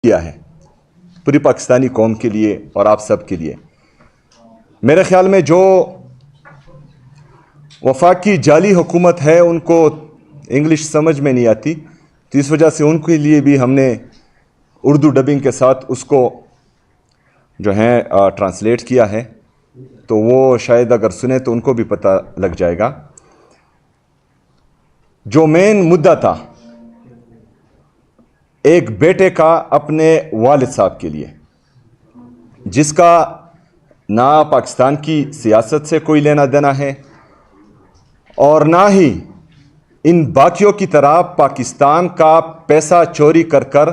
کیا ہے پوری پاکستانی قوم کے لیے اور آپ سب کے لیے۔ میرے خیال میں جو وفاقی جعلی حکومت ہے ان کو انگلش سمجھ میں نہیں آتی، تو اس وجہ سے ان کے لیے بھی ہم نے اردو ڈبنگ کے ساتھ اس کو جو ہے ٹرانسلیٹ کیا ہے، تو وہ شاید اگر سنیں تو ان کو بھی پتہ لگ جائے گا۔ جو مین مدعا تھا ایک بیٹے کا اپنے والد صاحب کے لیے، جس کا نہ پاکستان کی سیاست سے کوئی لینا دینا ہے اور نہ ہی ان باقیوں کی طرح پاکستان کا پیسہ چوری کر کر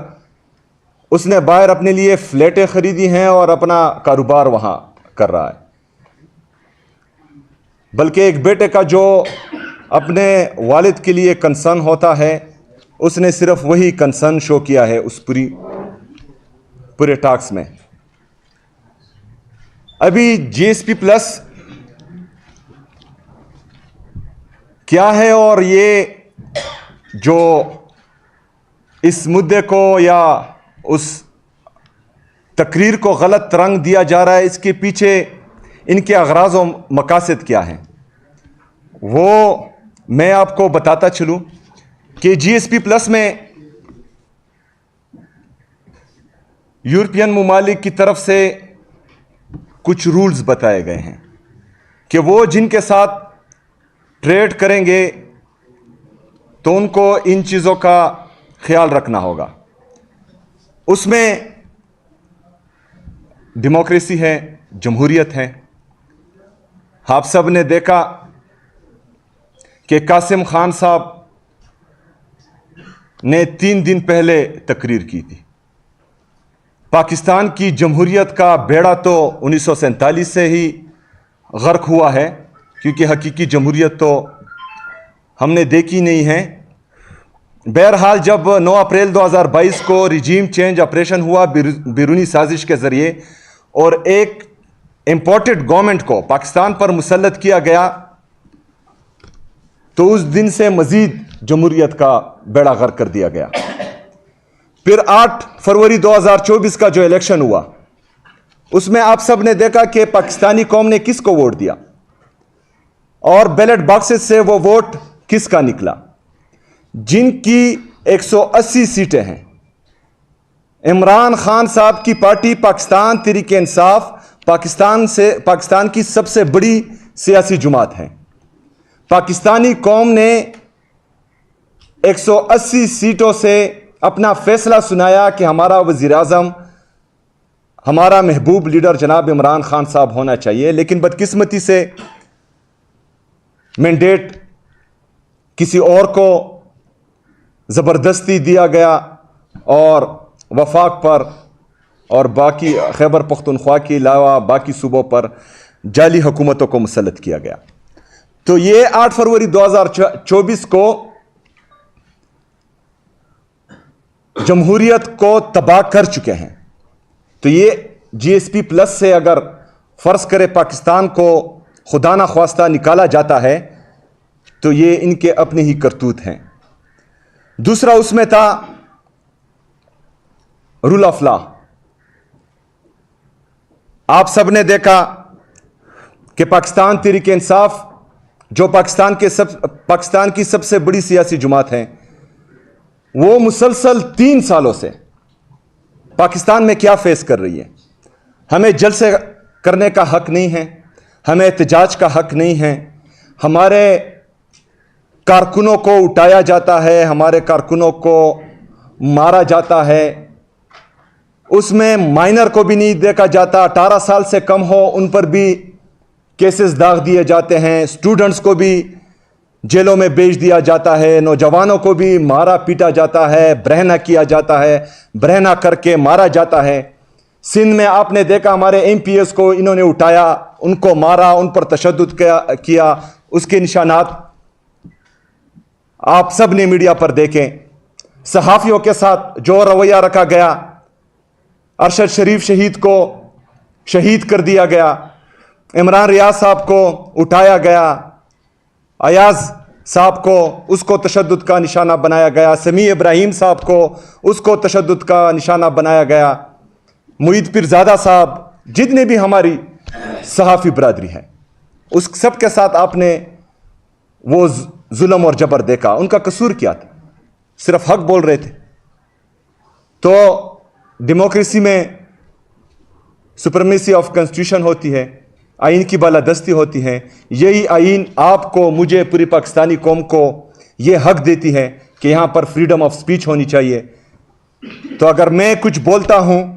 اس نے باہر اپنے لیے فلیٹیں خریدی ہیں اور اپنا کاروبار وہاں کر رہا ہے، بلکہ ایک بیٹے کا جو اپنے والد کے لیے کنسرن ہوتا ہے اس نے صرف وہی کنسرن شو کیا ہے اس پورے ٹاکس میں۔ ابھی جی ایس پی پلس کیا ہے اور یہ جو اس مدعے کو یا اس تقریر کو غلط رنگ دیا جا رہا ہے، اس کے پیچھے ان کے اغراض و مقاصد کیا ہیں وہ میں آپ کو بتاتا چلوں کہ جی ایس پی پلس میں یورپین ممالک کی طرف سے کچھ رولز بتائے گئے ہیں کہ وہ جن کے ساتھ ٹریڈ کریں گے تو ان کو ان چیزوں کا خیال رکھنا ہوگا۔ اس میں ڈیموکریسی ہے، جمہوریت ہے۔ آپ سب نے دیکھا کہ قاسم خان صاحب نے 3 دن پہلے تقریر کی تھی۔ پاکستان کی جمہوریت کا بیڑا تو 1947 سے ہی غرق ہوا ہے، کیونکہ حقیقی جمہوریت تو ہم نے دیکھی نہیں ہے۔ بہرحال جب 9 اپریل 2022 کو ریجیم چینج آپریشن ہوا بیرونی سازش کے ذریعے اور ایک امپورٹڈ گورنمنٹ کو پاکستان پر مسلط کیا گیا، تو اس دن سے مزید جمہوریت کا بیڑا غرق کر دیا گیا۔ پھر 8 فروری 2024 کا جو الیکشن ہوا اس میں آپ سب نے دیکھا کہ پاکستانی قوم نے کس کو ووٹ دیا اور بیلٹ باکسز سے وہ ووٹ کس کا نکلا، جن کی 180 سیٹیں ہیں۔ عمران خان صاحب کی پارٹی پاکستان تحریک انصاف پاکستان کی سب سے بڑی سیاسی جماعت ہے۔ پاکستانی قوم نے 180 سیٹوں سے اپنا فیصلہ سنایا کہ ہمارا وزیر اعظم ہمارا محبوب لیڈر جناب عمران خان صاحب ہونا چاہیے، لیکن بدقسمتی سے مینڈیٹ کسی اور کو زبردستی دیا گیا اور وفاق پر اور باقی خیبر پختونخوا کے علاوہ باقی صوبوں پر جعلی حکومتوں کو مسلط کیا گیا۔ تو یہ 8 فروری 2024 کو جمہوریت کو تباہ کر چکے ہیں۔ تو یہ جی ایس پی پلس سے اگر فرض کرے پاکستان کو خدا نخواستہ نکالا جاتا ہے تو یہ ان کے اپنے ہی کرتوت ہیں۔ دوسرا اس میں تھا رول آف لا۔ آپ سب نے دیکھا کہ پاکستان تحریک انصاف جو پاکستان کی سب سے بڑی سیاسی جماعت ہے، وہ مسلسل 3 سالوں سے پاکستان میں کیا فیس کر رہی ہے۔ ہمیں جلسے کرنے کا حق نہیں ہے، ہمیں احتجاج کا حق نہیں ہے، ہمارے کارکنوں کو اٹھایا جاتا ہے، ہمارے کارکنوں کو مارا جاتا ہے، اس میں مائنر کو بھی نہیں دیکھا جاتا، 18 سال سے کم ہو ان پر بھی کیسز داغ دیے جاتے ہیں، اسٹوڈنٹس کو بھی جیلوں میں بیچ دیا جاتا ہے، نوجوانوں کو بھی مارا پیٹا جاتا ہے، برہنہ کیا جاتا ہے، برہنہ کر کے مارا جاتا ہے۔ سندھ میں آپ نے دیکھا ہمارے ایم پی ایس کو انہوں نے اٹھایا، ان کو مارا، ان پر تشدد کیا، اس کے نشانات آپ سب نے میڈیا پر دیکھیں۔ صحافیوں کے ساتھ جو رویہ رکھا گیا، ارشد شریف شہید کو شہید کر دیا گیا، عمران ریاض صاحب کو اٹھایا گیا، ایاز صاحب کو اس کو تشدد کا نشانہ بنایا گیا, سمیع ابراہیم صاحب کو اس کو تشدد کا نشانہ بنایا گیا, معید پیرزادہ صاحب, جتنے بھی ہماری صحافی برادری ہے, اس سب کے ساتھ آپ نے وہ ظلم اور جبر دیکھا. ان کا قصور کیا تھا؟ صرف حق بول رہے تھے. تو ڈیموکریسی میں سپرمیسی آف کانسٹیٹیوشن ہوتی ہے, آئین کی بالادستی ہوتی ہے. یہی آئین آپ کو, مجھے, پوری پاکستانی قوم کو یہ حق دیتی ہے کہ یہاں پر فریڈم آف سپیچ ہونی چاہیے. تو اگر میں کچھ بولتا ہوں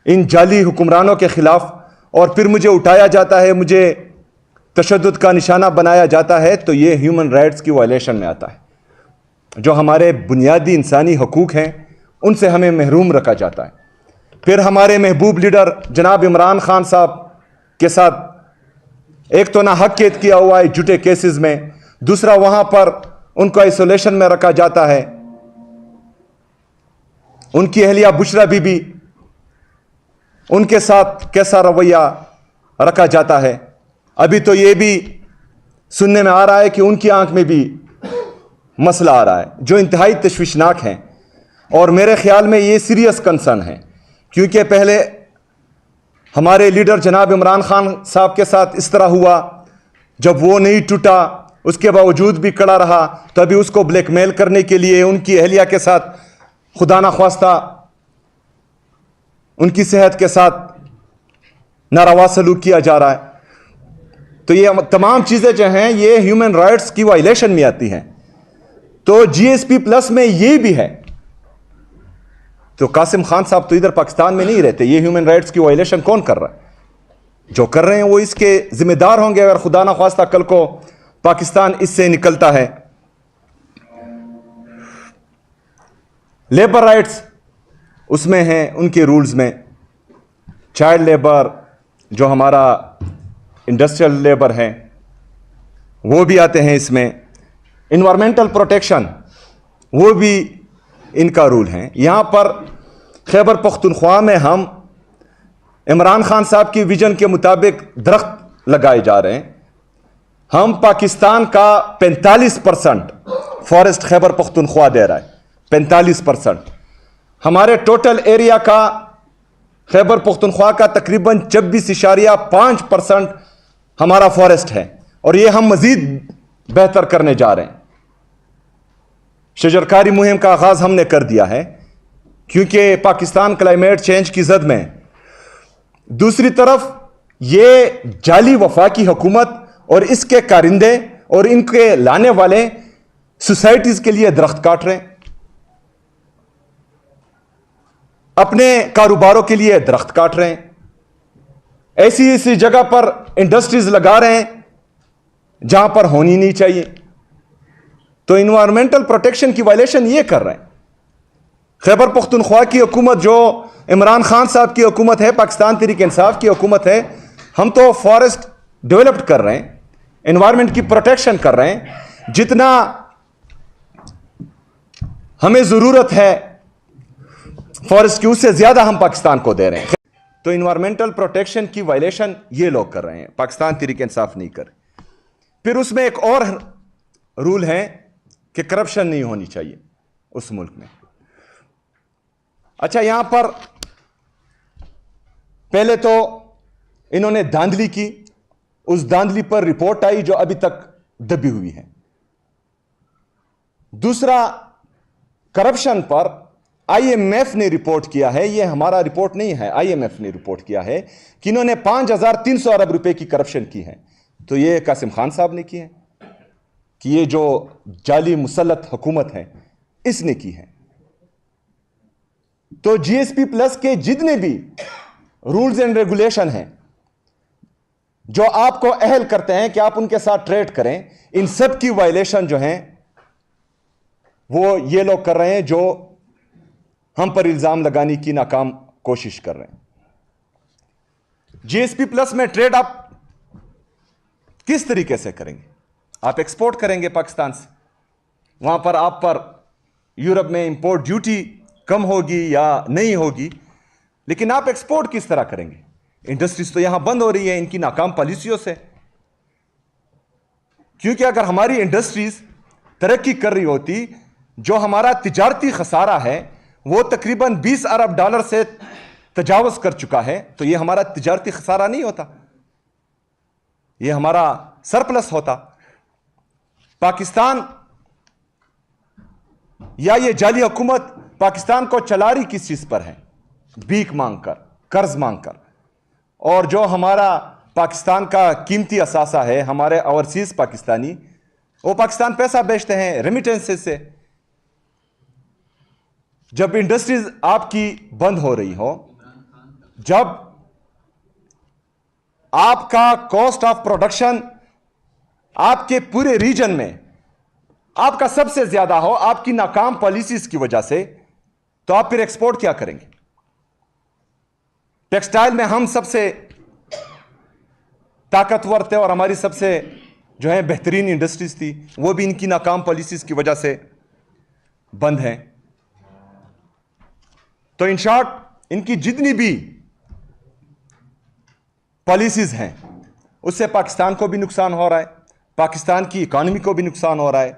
ان جعلی حکمرانوں کے خلاف اور پھر مجھے اٹھایا جاتا ہے, مجھے تشدد کا نشانہ بنایا جاتا ہے, تو یہ ہیومن رائٹس کی وائلیشن میں آتا ہے. جو ہمارے بنیادی انسانی حقوق ہیں ان سے ہمیں محروم رکھا جاتا ہے. پھر ہمارے محبوب لیڈر جناب عمران خان صاحب کے ساتھ ایک تو ناحق قید کیا ہوا ہے جھوٹے کیسز میں, دوسرا وہاں پر ان کو آئسولیشن میں رکھا جاتا ہے. ان کی اہلیہ بشرا بی بی, ان کے ساتھ کیسا رویہ رکھا جاتا ہے. ابھی تو یہ بھی سننے میں آ رہا ہے کہ ان کی آنکھ میں بھی مسئلہ آ رہا ہے, جو انتہائی تشویشناک ہیں. اور میرے خیال میں یہ سیریس کنسرن ہے, کیونکہ پہلے ہمارے لیڈر جناب عمران خان صاحب کے ساتھ اس طرح ہوا, جب وہ نہیں ٹوٹا اس کے باوجود بھی کڑا رہا, تو ابھی اس کو بلیک میل کرنے کے لیے ان کی اہلیہ کے ساتھ خدا نخواستہ ان کی صحت کے ساتھ ناروا سلوک کیا جا رہا ہے. تو یہ تمام چیزیں جو ہیں یہ ہیومن رائٹس کی وائلیشن میں آتی ہیں. تو جی ایس پی پلس میں یہ بھی ہے. تو قاسم خان صاحب تو ادھر پاکستان میں نہیں رہتے, یہ ہیومن رائٹس کی وائلیشن کون کر رہا ہے؟ جو کر رہے ہیں وہ اس کے ذمہ دار ہوں گے اگر خدا نخواستہ کل کو پاکستان اس سے نکلتا ہے. لیبر رائٹس اس میں ہیں, ان کے رولز میں چائلڈ لیبر, جو ہمارا انڈسٹریل لیبر ہے وہ بھی آتے ہیں اس میں. انوائرمنٹل پروٹیکشن وہ بھی ان کا رول ہیں. یہاں پر خیبر پختونخوا میں ہم عمران خان صاحب کی ویژن کے مطابق درخت لگائے جا رہے ہیں. ہم پاکستان کا 45% فارسٹ خیبر پختونخوا دے رہا ہے, 45%. ہمارے ٹوٹل ایریا کا خیبر پختونخوا کا تقریباً 26.5% ہمارا فارسٹ ہے, اور یہ ہم مزید بہتر کرنے جا رہے ہیں. شجرکاری مہم کا آغاز ہم نے کر دیا ہے کیونکہ پاکستان کلائمیٹ چینج کی زد میں ہے. دوسری طرف یہ جعلی وفاقی حکومت اور اس کے کارندے اور ان کے لانے والے سوسائٹیز کے لیے درخت کاٹ رہے ہیں, اپنے کاروباروں کے لیے درخت کاٹ رہے ہیں, ایسی جگہ پر انڈسٹریز لگا رہے ہیں جہاں پر ہونی نہیں چاہیے. تو انوائرمنٹل پروٹیکشن کی وائلیشن یہ کر رہے ہیں. خیبر پختونخوا کی حکومت جو عمران خان صاحب کی حکومت ہے, پاکستان تحریک انصاف کی حکومت ہے, ہم تو فارسٹ ڈیولپڈ کر رہے ہیں, انوائرمنٹ کی پروٹیکشن کر رہے ہیں. جتنا ہمیں ضرورت ہے فارسٹ کی اس سے زیادہ ہم پاکستان کو دے رہے ہیں. تو انوائرمنٹل پروٹیکشن کی وائلیشن یہ لوگ کر رہے ہیں, پاکستان تحریک انصاف نہیں کر. پھر اس میں ایک اور رول ہے کہ کرپشن نہیں ہونی چاہیے اس ملک میں. اچھا, یہاں پر پہلے تو انہوں نے دھاندلی کی, اس دھاندلی پر رپورٹ آئی جو ابھی تک دبی ہوئی ہے. دوسرا, کرپشن پر آئی ایم ایف نے رپورٹ کیا ہے, یہ ہمارا رپورٹ نہیں ہے, آئی ایم ایف نے رپورٹ کیا ہے کہ انہوں نے 5,300 ارب روپے کی کرپشن کی ہے. تو یہ قاسم خان صاحب نے کی ہے کہ یہ جو جعلی مسلط حکومت ہے اس نے کی ہے. تو جی ایس پی پلس کے جتنے بھی رولز اینڈ ریگولیشن ہیں جو آپ کو اہل کرتے ہیں کہ آپ ان کے ساتھ ٹریڈ کریں, ان سب کی وائلیشن جو ہیں وہ یہ لوگ کر رہے ہیں جو ہم پر الزام لگانے کی ناکام کوشش کر رہے ہیں. جی ایس پی پلس میں ٹریڈ آپ کس طریقے سے کریں گے؟ آپ ایکسپورٹ کریں گے پاکستان سے, وہاں پر آپ پر یورپ میں امپورٹ ڈیوٹی کم ہوگی یا نہیں ہوگی, لیکن آپ ایکسپورٹ کس طرح کریں گے؟ انڈسٹریز تو یہاں بند ہو رہی ہے ان کی ناکام پالیسیوں سے. کیونکہ اگر ہماری انڈسٹریز ترقی کر رہی ہوتی، جو ہمارا تجارتی خسارہ ہے وہ تقریباً 20 ارب ڈالر سے تجاوز کر چکا ہے، تو یہ ہمارا تجارتی خسارہ نہیں ہوتا، یہ ہمارا سرپلس ہوتا۔ پاکستان یا یہ جعلی حکومت پاکستان کو چلا رہی کس چیز پر ہے؟ بھیک مانگ کر، قرض مانگ کر۔ اور جو ہمارا پاکستان کا قیمتی اثاثہ ہے، ہمارے اوورسیز پاکستانی، وہ پاکستان پیسہ بیچتے ہیں ریمیٹنسز سے۔ جب انڈسٹریز آپ کی بند ہو رہی ہو، جب آپ کا کاسٹ آف پروڈکشن آپ کے پورے ریجن میں آپ کا سب سے زیادہ ہو آپ کی ناکام پالیسیز کی وجہ سے، تو آپ پھر ایکسپورٹ کیا کریں گے؟ ٹیکسٹائل میں ہم سب سے طاقتور تھے اور ہماری سب سے جو ہے بہترین انڈسٹریز تھی، وہ بھی ان کی ناکام پالیسیز کی وجہ سے بند ہیں۔ تو ان شارٹ ان کی جتنی بھی پالیسیز ہیں اس سے پاکستان کو بھی نقصان ہو رہا ہے، پاکستان کی اکانومی کو بھی نقصان ہو رہا ہے،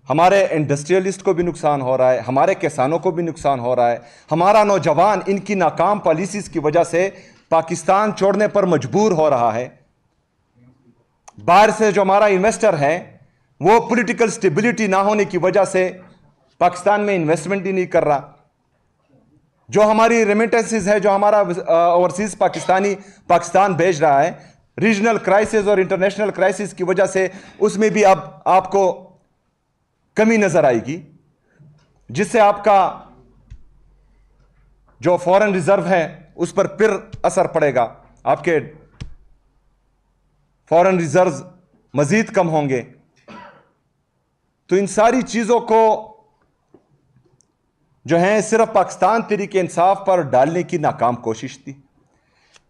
ہمارے انڈسٹریلسٹ کو بھی نقصان ہو رہا ہے، ہمارے کسانوں کو بھی نقصان ہو رہا ہے، ہمارا نوجوان ان کی ناکام پالیسیز کی وجہ سے پاکستان چھوڑنے پر مجبور ہو رہا ہے۔ باہر سے جو ہمارا انویسٹر ہے وہ پولیٹیکل سٹیبلٹی نہ ہونے کی وجہ سے پاکستان میں انویسٹمنٹ ہی نہیں کر رہا۔ جو ہماری ریمیٹنسز ہے، جو ہمارا اوورسیز پاکستانی پاکستان بھیج رہا ہے، ریجنل کرائسس اور انٹرنیشنل کرائسس کی وجہ سے اس میں بھی اب آپ کو کمی نظر آئے گی، جس سے آپ کا جو فورن ریزرو ہے اس پر پھر اثر پڑے گا، آپ کے فورن ریزروز مزید کم ہوں گے۔ تو ان ساری چیزوں کو جو ہیں صرف پاکستان تحریک انصاف پر ڈالنے کی ناکام کوشش تھی۔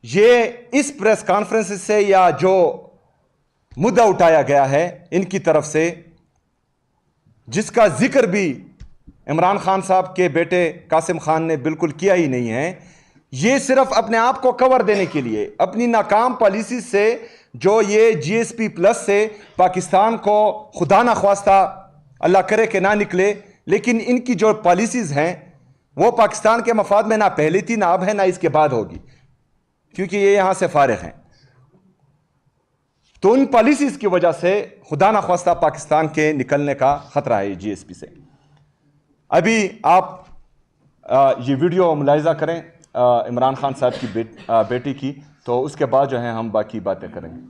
یہ اس پریس کانفرنس سے یا جو مدعا اٹھایا گیا ہے ان کی طرف سے، جس کا ذکر بھی عمران خان صاحب کے بیٹے قاسم خان نے بالکل کیا ہی نہیں ہے، یہ صرف اپنے آپ کو کور دینے کے لیے، اپنی ناکام پالیسی سے، جو یہ جی ایس پی پلس سے پاکستان کو خدا نخواستہ اللہ کرے کہ نہ نکلے، لیکن ان کی جو پالیسیز ہیں وہ پاکستان کے مفاد میں نہ پہلے تھی، نہ اب ہے، نہ اس کے بعد ہوگی، کیونکہ یہ یہاں سے فارغ ہیں۔ تو ان پالیسیز کی وجہ سے خدا نخواستہ پاکستان کے نکلنے کا خطرہ ہے جی ایس پی سے۔ ابھی آپ یہ ویڈیو ملاحظہ کریں عمران خان صاحب کی بیٹی کی، تو اس کے بعد جو ہے ہم باقی باتیں کریں گے۔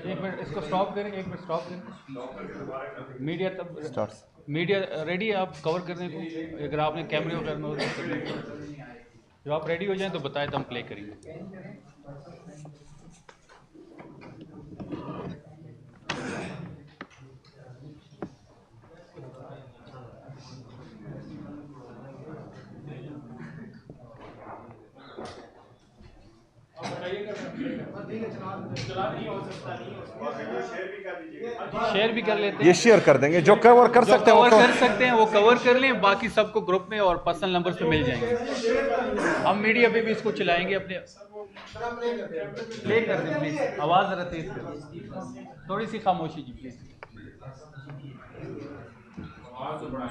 ایک منٹ اس کو سٹاپ کریں، ایک منٹ سٹاپ کریں۔ میڈیا ریڈی ہے، آپ کور کرنے کو؟ اگر آپ نے کیمرے کو کرنا ہو تو جب آپ ریڈی ہو جائیں تو بتائیں تو ہم پلے کریں گے۔ شیئر بھی کر لیتے ہیں، یہ شیئر کر دیں گے، جو کور کر سکتے ہیں وہ کور کر لیں، باقی سب کو گروپ میں اور پرسنل نمبرز پہ مل جائیں گے۔ ہم میڈیا پہ بھی اس کو چلائیں گے، اپنے پلے کر دیں پلیز، آواز ذرا تیز کر، تھوڑی سی خاموشی جی پلیز۔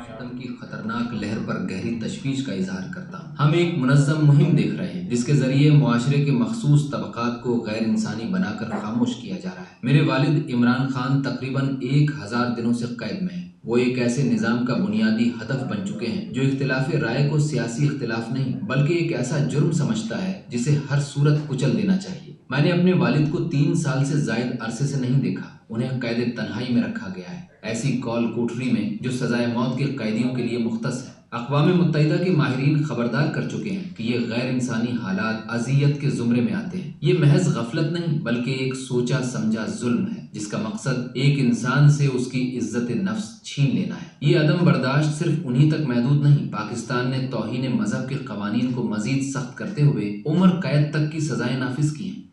ستم کی خطرناک لہر پر گہری تشویش کا اظہار کرتا ہوں۔ ہم ایک منظم مہم دیکھ رہے ہیں جس کے ذریعے معاشرے کے مخصوص طبقات کو غیر انسانی بنا کر خاموش کیا جا رہا ہے۔ میرے والد عمران خان تقریباً 1000 دنوں سے قید میں ہیں۔ وہ ایک ایسے نظام کا بنیادی ہدف بن چکے ہیں جو اختلاف رائے کو سیاسی اختلاف نہیں بلکہ ایک ایسا جرم سمجھتا ہے جسے ہر صورت کچل دینا چاہیے۔ میں نے اپنے والد کو 3 سال سے زائد عرصے سے نہیں دیکھا، انہیں قید تنہائی میں رکھا گیا ہے، ایسی کال کوٹری میں جو سزائے موت کے قیدیوں کے لیے مختص ہے۔ اقوام متحدہ کے ماہرین خبردار کر چکے ہیں کہ یہ غیر انسانی حالات اذیت کے زمرے میں آتے ہیں۔ یہ محض غفلت نہیں بلکہ ایک سوچا سمجھا ظلم ہے جس کا مقصد ایک انسان سے اس کی عزت نفس چھین لینا ہے۔ یہ عدم برداشت صرف انہی تک محدود نہیں، پاکستان نے توہین مذہب کے قوانین کو مزید سخت کرتے ہوئے عمر قید تک کی سزائیں نافذ کی ہیں۔